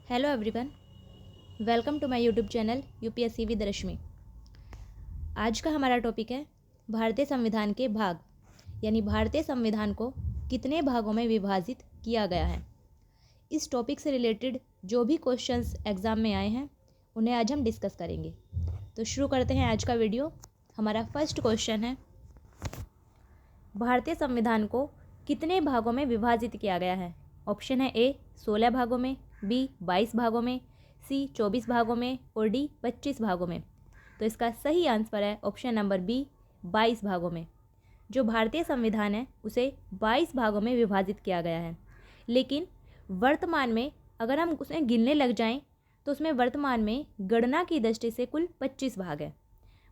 Hello everyone, welcome to my YouTube channel UPSC with Rashmi. आज का हमारा टॉपिक है भारतीय संविधान के भाग, यानी भारतीय संविधान को कितने भागों में विभाजित किया गया है। इस टॉपिक से रिलेटेड जो भी क्वेश्चंस एग्ज़ाम में आए हैं उन्हें आज हम डिस्कस करेंगे। तो शुरू करते हैं आज का वीडियो। हमारा फर्स्ट क्वेश्चन है, भारतीय संविधान को कितने भागों में विभाजित किया गया है। ऑप्शन है ए 16 भागों में, बी 22 भागों में, सी 24 भागों में और डी 25 भागों में। तो इसका सही आंसर है ऑप्शन नंबर बी 22 भागों में। जो भारतीय संविधान है उसे 22 भागों में विभाजित किया गया है, लेकिन वर्तमान में अगर हम उसे गिनने लग जाएं तो उसमें वर्तमान में गणना की दृष्टि से कुल 25 भाग है।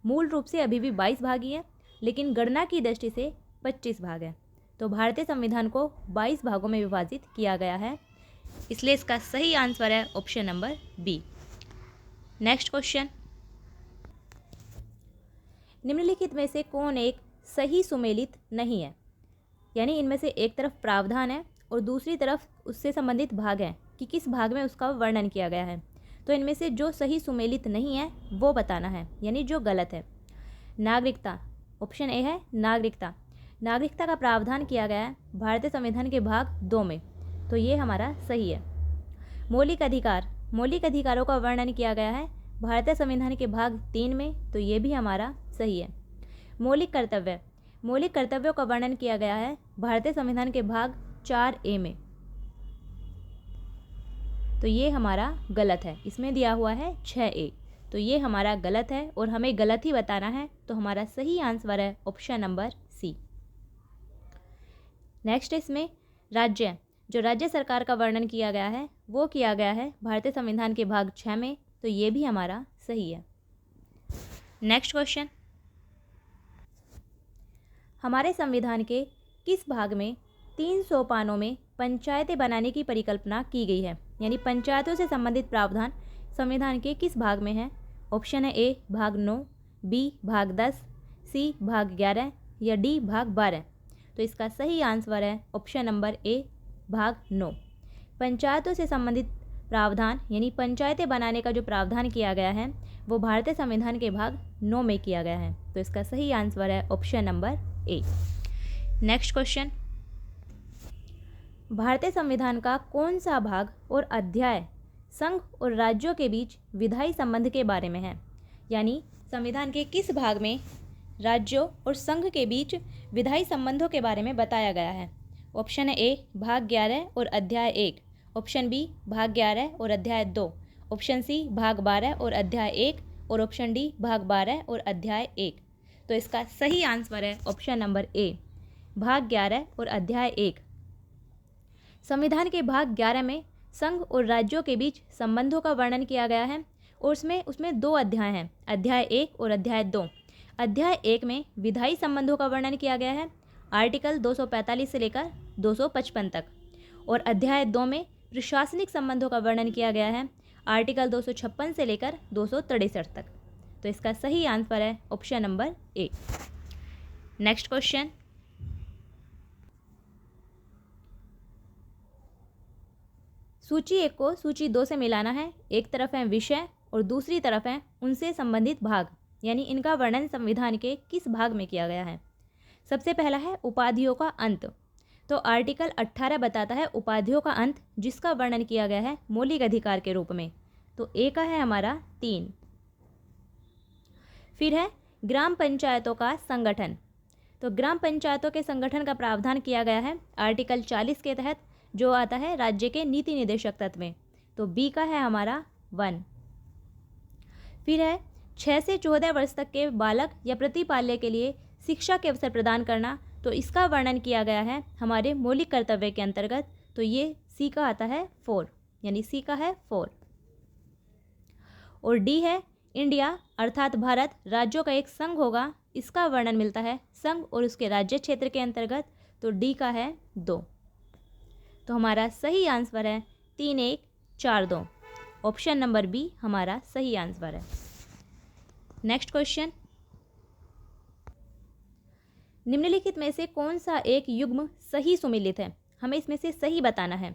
मूल रूप से अभी भी 22 भाग ही है, लेकिन गणना की दृष्टि से 25 भाग है। तो भारतीय संविधान को 22 भागों में विभाजित किया गया है, इसलिए इसका सही आंसर है option number B. Next question, निम्नलिखित में से कौन एक सही सुमेलित नहीं है। यानी इनमें से एक तरफ प्रावधान है और दूसरी तरफ उससे संबंधित भाग है कि किस भाग में उसका वर्णन किया गया है। तो इनमें से जो सही सुमेलित नहीं है वो बताना है, यानी जो गलत है। नागरिकता, ऑप्शन ए है नागरिकता। नागरिकता का प्रावधान किया गया है भारतीय संविधान के भाग 2 में, तो ये हमारा सही है। मौलिक अधिकार, मौलिक अधिकारों का वर्णन किया गया है भारतीय संविधान के भाग 3 में, तो ये भी हमारा सही है। मौलिक कर्तव्य, मौलिक कर्तव्यों का वर्णन किया गया है भारतीय संविधान के भाग 4A में, तो ये हमारा गलत है। इसमें दिया हुआ है 6A, तो ये हमारा गलत है और हमें गलत ही बताना है। तो हमारा सही आंसर है ऑप्शन नंबर सी। नेक्स्ट इसमें राज्य, जो राज्य सरकार का वर्णन किया गया है वो किया गया है भारतीय संविधान के भाग 6 में, तो ये भी हमारा सही है। नेक्स्ट क्वेश्चन, हमारे संविधान के किस भाग में 3 सोपानों में पंचायतें बनाने की परिकल्पना की गई है। यानी पंचायतों से संबंधित प्रावधान संविधान के किस भाग में है। ऑप्शन है ए भाग 9, बी भाग 10, सी भाग 11 या डी भाग 12। तो इसका सही आंसर है ऑप्शन नंबर ए भाग 9। पंचायतों से संबंधित प्रावधान यानी पंचायतें बनाने का जो प्रावधान किया गया है वो भारतीय संविधान के भाग 9 में किया गया है, तो इसका सही आंसर है option number A. Next question, भारतीय संविधान का कौन सा भाग और अध्याय संघ और राज्यों के बीच विधायी संबंध के बारे में है। यानी संविधान के किस भाग में राज्यों और संघ के बीच विधायी संबंधों के बारे में बताया गया है। ऑप्शन है ए भाग 11 और अध्याय 1, ऑप्शन बी भाग 11 और अध्याय 2, ऑप्शन सी भाग 12 और अध्याय 1 और ऑप्शन डी भाग 12 और अध्याय 1। तो इसका सही आंसर है ऑप्शन नंबर ए भाग 11 और अध्याय 1। संविधान के भाग 11 में संघ और राज्यों के बीच संबंधों का वर्णन किया गया है और उसमें 2 अध्याय हैं, अध्याय 1 और अध्याय 2। अध्याय 1 में विधायी संबंधों का वर्णन किया गया है आर्टिकल 245 से लेकर 255 तक, और अध्याय 2 में प्रशासनिक संबंधों का वर्णन किया गया है आर्टिकल 256 से लेकर 263 तक। तो इसका सही आंसर है option number A. Next question, सूची 1 को सूची 2 से मिलाना है। एक तरफ है विषय और दूसरी तरफ है उनसे संबंधित भाग, यानी इनका वर्णन संविधान के किस भाग में किया गया है। सबसे पहला है उपाधियों का अंत। तो आर्टिकल 18 बताता है उपाधियों का अंत, जिसका वर्णन किया गया है मौलिक अधिकार के रूप में। तो ए का है हमारा 3। फिर है ग्राम पंचायतों का संगठन। तो ग्राम पंचायतों के संगठन का प्रावधान किया गया है आर्टिकल 40 के तहत, जो आता है राज्य के नीति निदेशक तत्व में। तो बी का है हमारा 1। फिर है 6 से 14 वर्ष तक के बालक या प्रतिपाल्य के लिए शिक्षा के अवसर प्रदान करना। तो इसका वर्णन किया गया है हमारे मौलिक कर्तव्य के अंतर्गत। तो ये सी का आता है 4, यानी सी का है 4। और डी है इंडिया अर्थात भारत राज्यों का एक संघ होगा, इसका वर्णन मिलता है संघ और उसके राज्य क्षेत्र के अंतर्गत। तो डी का है 2। तो हमारा सही आंसर है 3, 1, 4, 2। ऑप्शन नंबर बी हमारा सही आंसर है। नेक्स्ट क्वेश्चन, निम्नलिखित में से कौन सा एक युग्म सही सुमेलित है। हमें इसमें से सही बताना है।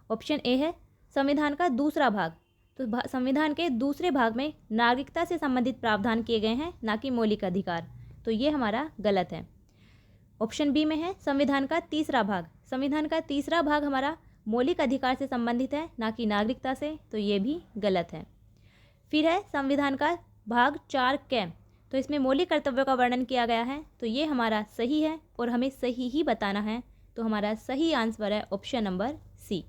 ऑप्शन ए है संविधान का दूसरा भाग, तो संविधान के दूसरे भाग में नागरिकता से संबंधित प्रावधान किए गए हैं, ना कि मौलिक अधिकार, तो ये हमारा गलत है। ऑप्शन बी में है संविधान का तीसरा भाग, संविधान का तीसरा भाग हमारा मौलिक अधिकार से संबंधित है, ना कि नागरिकता से, तो ये भी गलत है। फिर है संविधान का भाग 4 कै, तो इसमें मौलिक कर्तव्यों का वर्णन किया गया है, तो ये हमारा सही है और हमें सही ही बताना है, तो हमारा सही आंसर है ऑप्शन नंबर सी।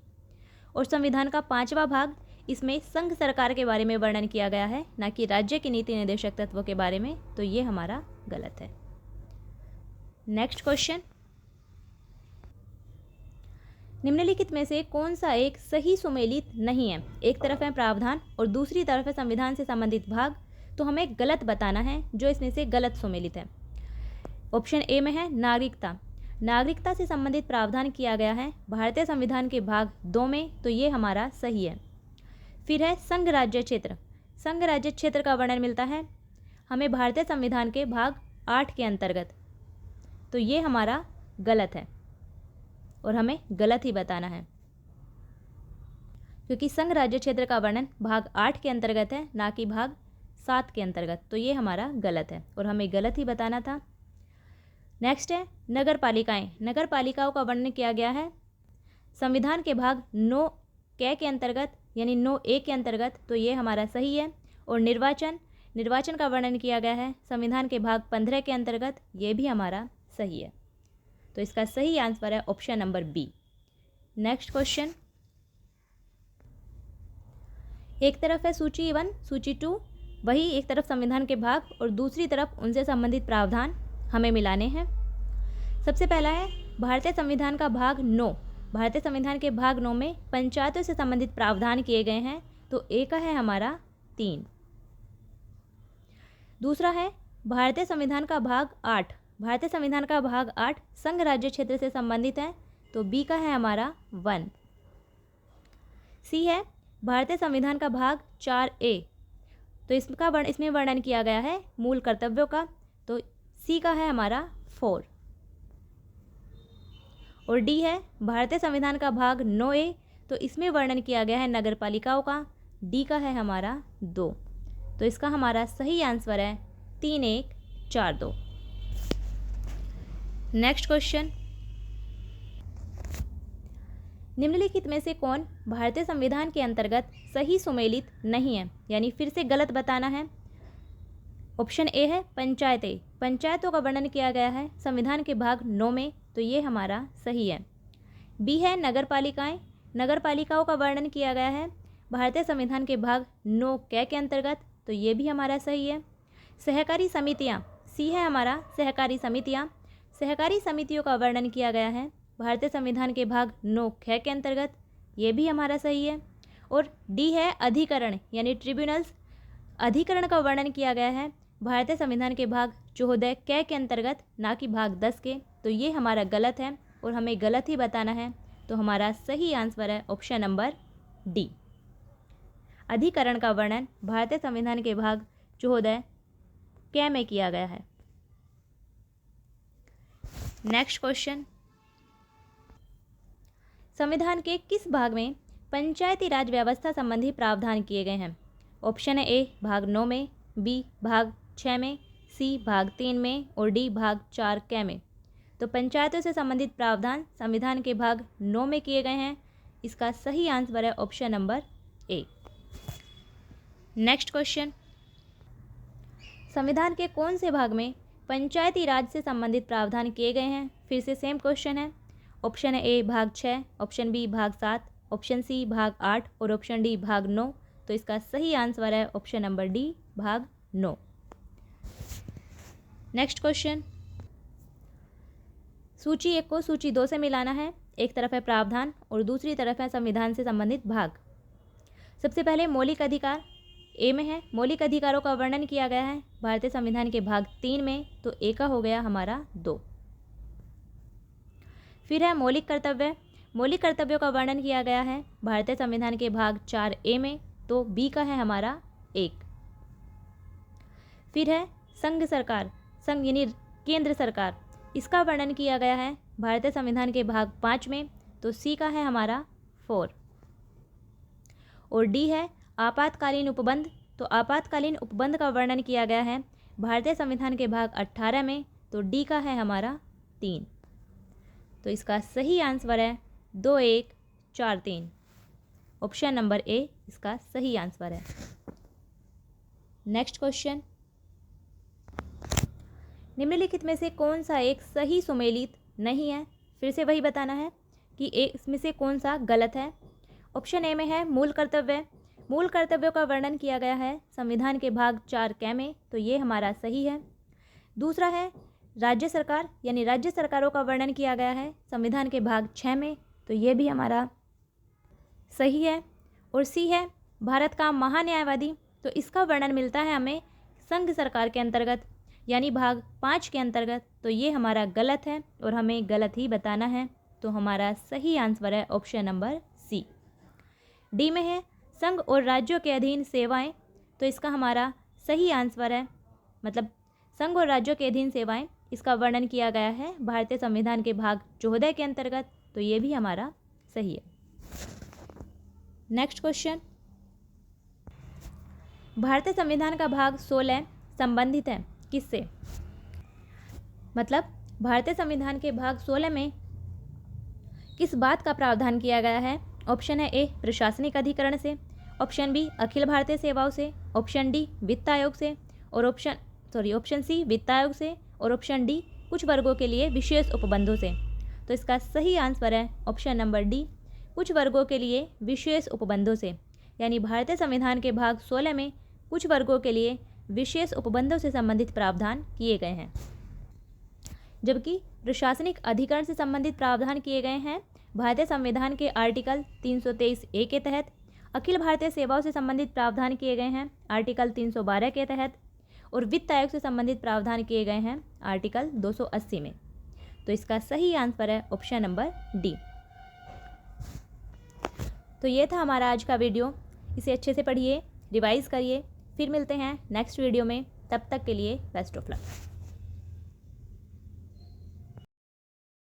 और संविधान का 5वां भाग, इसमें संघ सरकार के बारे में वर्णन किया गया है, ना कि राज्य के नीति निर्देशक तत्वों के बारे में, तो ये हमारा गलत है। नेक्स्ट क्वेश्चन, निम्नलिखित में से कौन सा एक सही सुमेलित नहीं है? एक तरफ है प्रावधान और दूसरी तरफ है संविधान से संबंधित भाग, तो हमें गलत बताना है जो इसमें से गलत सुमेलित है। ऑप्शन ए में है नागरिकता, नागरिकता से संबंधित प्रावधान किया गया है भारतीय संविधान के भाग 2 में, तो ये हमारा सही है। फिर है संघ राज्य क्षेत्र, संघ राज्य क्षेत्र का वर्णन मिलता है हमें भारतीय संविधान के भाग 8 के अंतर्गत, तो ये हमारा गलत है और हमें गलत ही बताना है, क्योंकि संघ राज्य क्षेत्र का वर्णन भाग 8 के अंतर्गत है, ना कि भाग 7 के अंतर्गत, तो ये हमारा गलत है और हमें गलत ही बताना था। नेक्स्ट है नगर पालिकाएँ, नगर पालिकाओं का वर्णन किया गया है संविधान के भाग 9 कै के अंतर्गत, यानी 9 ए के अंतर्गत, तो ये हमारा सही है। और निर्वाचन, निर्वाचन का वर्णन किया गया है संविधान के भाग 15 के अंतर्गत, ये भी हमारा सही है, तो इसका सही आंसर है option number B. Next question, एक तरफ है सूची 1, सूची 2, वही एक तरफ संविधान के भाग और दूसरी तरफ उनसे संबंधित प्रावधान हमें मिलाने हैं। सबसे पहला है भारतीय संविधान का भाग 9, भारतीय संविधान के भाग 9 में पंचायतों से संबंधित प्रावधान किए गए हैं, तो ए का है हमारा 3। दूसरा है भारतीय संविधान का भाग 8, भारतीय संविधान का भाग 8 संघ राज्य क्षेत्र से संबंधित है, तो बी का है हमारा 1। सी है भारतीय संविधान का भाग 4 ए, तो इसमें वर्णन किया गया है मूल कर्तव्यों का, तो सी का है हमारा 4। और डी है भारतीय संविधान का भाग 9 ए, तो इसमें वर्णन किया गया है नगर पालिकाओं का, डी का है हमारा 2, तो इसका हमारा सही आंसर है 3, 1, 4, 2। नेक्स्ट क्वेश्चन, निम्नलिखित में से कौन भारतीय संविधान के अंतर्गत सही सुमेलित नहीं है, यानी फिर से गलत बताना है। ऑप्शन ए है पंचायतें, पंचायतों का वर्णन किया गया है संविधान के भाग 9 में, तो ये हमारा सही है। बी है नगर पालिकाएँ, नगर पालिकाओं का वर्णन किया गया है भारतीय संविधान के भाग 9 कै के अंतर्गत, तो ये भी हमारा सही है। सहकारी समितियाँ, सी है हमारा सहकारी समितियाँ, सहकारी समितियों का वर्णन किया गया है भारतीय संविधान के भाग 9 कै के अंतर्गत, ये भी हमारा सही है। और डी है अधिकरण, यानी ट्रिब्यूनल्स, अधिकरण का वर्णन किया गया है भारतीय संविधान के भाग 14 कै के अंतर्गत, ना कि भाग 10 के, तो ये हमारा गलत है और हमें गलत ही बताना है, तो हमारा सही आंसर है ऑप्शन नंबर डी। अधिकरण का वर्णन भारतीय संविधान के भाग 14 कै में किया गया है। नेक्स्ट क्वेश्चन, संविधान के किस भाग में पंचायती राज व्यवस्था संबंधी प्रावधान किए गए हैं? ऑप्शन है ए भाग 9 में, बी भाग 6 में, सी भाग 3 में और डी भाग 4 कै में। तो पंचायतों से संबंधित प्रावधान संविधान के भाग 9 में किए गए हैं, इसका सही आंसर है option number A. Next question, संविधान के कौन से भाग में पंचायती राज से संबंधित प्रावधान किए गए हैं? फिर से सेम क्वेश्चन है। ऑप्शन है ए भाग 6, ऑप्शन बी भाग 7, ऑप्शन सी भाग 8 और ऑप्शन डी भाग 9, तो इसका सही आंसर है ऑप्शन नंबर डी भाग 9। नेक्स्ट क्वेश्चन, सूची 1 को सूची 2 से मिलाना है। एक तरफ है प्रावधान और दूसरी तरफ है संविधान से संबंधित भाग। सबसे पहले मौलिक अधिकार, ए में है मौलिक अधिकारों का वर्णन किया गया है भारतीय संविधान के भाग 3 में, तो ए का हो गया हमारा 2। फिर है मौलिक कर्तव्य, मौलिक कर्तव्यों का वर्णन किया गया है भारतीय संविधान के भाग 4 ए में, तो बी का है हमारा 1। फिर है संघ सरकार, संघ यानी केंद्र सरकार, इसका वर्णन किया गया है भारतीय संविधान के भाग 5 में, तो सी का है हमारा 4। और डी है आपातकालीन उपबंध। तो आपातकालीन उपबंध का वर्णन किया गया है भारतीय संविधान के भाग 18 में। तो डी का है हमारा 3। तो इसका सही आंसर है 2143। ऑप्शन नंबर ए इसका सही आंसर है। नेक्स्ट क्वेश्चन, निम्नलिखित में से कौन सा एक सही सुमेलित नहीं है? फिर से वही बताना है कि इसमें से कौन सा गलत है। ऑप्शन ए में है मूल कर्तव्य। मूल कर्तव्यों का वर्णन किया गया है संविधान के भाग 4 क में। तो ये हमारा सही है। दूसरा है राज्य सरकार, यानी राज्य सरकारों का वर्णन किया गया है संविधान के भाग 6 में। तो ये भी हमारा सही है। और सी है भारत का महान्यायवादी। तो इसका वर्णन मिलता है हमें संघ सरकार के अंतर्गत, यानी भाग 5 के अंतर्गत। तो ये हमारा गलत है और हमें गलत ही बताना है। तो हमारा सही आंसर है ऑप्शन नंबर सी। डी में है संघ और राज्यों के अधीन सेवाएं। तो इसका हमारा सही आंसर है, मतलब संघ और राज्यों के अधीन सेवाएं, इसका वर्णन किया गया है भारतीय संविधान के भाग 14 के अंतर्गत। तो ये भी हमारा सही है। नेक्स्ट क्वेश्चन, भारतीय संविधान का भाग 16 संबंधित है किससे? मतलब भारतीय संविधान के भाग 16 में किस बात का प्रावधान किया गया है? ऑप्शन है ए प्रशासनिक अधिकरण से, ऑप्शन बी अखिल भारतीय सेवाओं से, ऑप्शन डी वित्त आयोग से, और ऑप्शन सी वित्त आयोग से, और ऑप्शन डी कुछ वर्गों के लिए विशेष उपबंधों से। तो इसका सही आंसर है ऑप्शन नंबर डी, कुछ वर्गों के लिए विशेष उपबंधों से। यानी भारतीय संविधान के भाग 16 में कुछ वर्गों के लिए विशेष उपबंधों से संबंधित प्रावधान किए गए हैं, जबकि प्रशासनिक अधिकरण से संबंधित प्रावधान किए गए हैं भारतीय संविधान के आर्टिकल 323 ए के तहत। अखिल भारतीय सेवाओं से संबंधित प्रावधान किए गए हैं आर्टिकल 312 के तहत, और वित्त आयोग से संबंधित प्रावधान किए गए हैं आर्टिकल 280 में। तो इसका सही आंसर है ऑप्शन नंबर डी। तो ये था हमारा आज का वीडियो। इसे अच्छे से पढ़िए, रिवाइज करिए। फिर मिलते हैं नेक्स्ट वीडियो में। तब तक के लिए बेस्ट ऑफ लक।